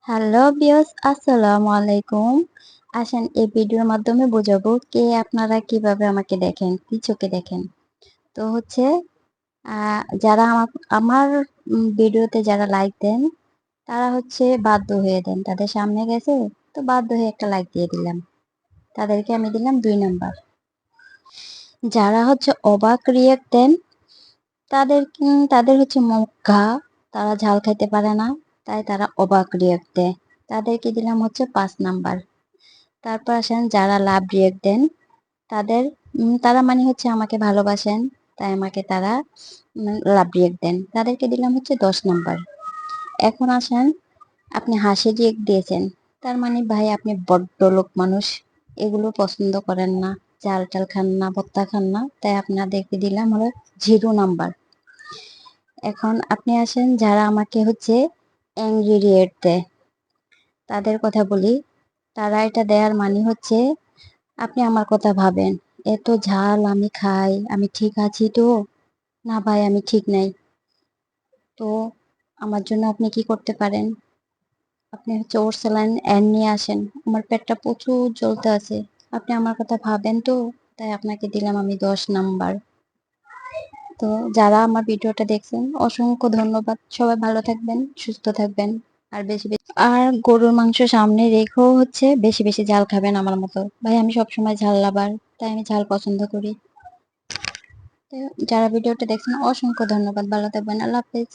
Hello বিয়স, আসসালামু আলাইকুম। আসেন এই ভিডিওর মাধ্যমে বোঝাবো কে আপনারা কিভাবে আমাকে দেখেন, কি চোখে দেখেন। তো হচ্ছে যারা আমার আমার ভিডিওতে যারা লাইক দেন তারা হচ্ছে বাধ্য হয়ে দেন, তাদের সামনে গেছে তো বাধ্য হয়ে একটা লাইক দিয়ে দিলাম, তাদেরকে আমি দিলাম 2 নাম্বার। যারা হচ্ছে অবাক রিয়েক্ট দেন তাদের হচ্ছে মুখ ঘা, তারা ঝাল খাইতে পারে না, তাই তারা অবাক রিয়েক্ট দেয়, তাদেরকে দিলাম হচ্ছে 5 নাম্বার। তারপর আসেন যারা লাভ রিয়েক্ট দেন, তারা মানে হচ্ছে আমাকে ভালোবাসেন, তাই আমাকে তারা লাভ রিয়েক্ট দেন, তাদেরকে দিলাম হচ্ছে 10 নাম্বার। এখন আসেন, আপনি হাসি রিয়েক্ট দিয়েছেন, তার মানে ভাই আপনি বড্ড লোক মানুষ, এগুলো পছন্দ করেন না, চাল টাল খান না, ভত্তা খান না, তাই আপনাদেরকে দিলাম হলো 0 নাম্বার। এখন আপনি আসেন যারা আমাকে হচ্ছে অ্যাংরি রিয়েক্ট দেয়, তাদের কথা বলি। তারা এটা দেওয়ার মানে হচ্ছে আপনি আমার কথা ভাবেন, এত ঝাল আমি খাই, আমি ঠিক আছি তো? না ভাই, আমি ঠিক নাই। তো আমার জন্য আপনি কি করতে পারেন? আপনি হচ্ছে ওর স্যালাইন নিয়ে আসেন, আমার পেটটা প্রচুর জ্বলতে আছে, আপনি আমার কথা ভাবেন তো? তাই আপনাকে দিলাম আমি 10 নাম্বার। তো যারা আমার ভিডিওটা দেখছেন অসংখ্য ধন্যবাদ, সবাই ভালো থাকবেন, সুস্থ থাকবেন। আর বেশি বেশি গরুর মাংস সামনে রেখেও হচ্ছে বেশি বেশি ঝাল খাবেন আমার মতো। ভাই আমি সবসময় ঝাল লাভার, তাই আমি ঝাল পছন্দ করি। তো যারা ভিডিওটা দেখছেন অসংখ্য ধন্যবাদ, ভালো থাকবেন, আল্লাহ হাফেজ।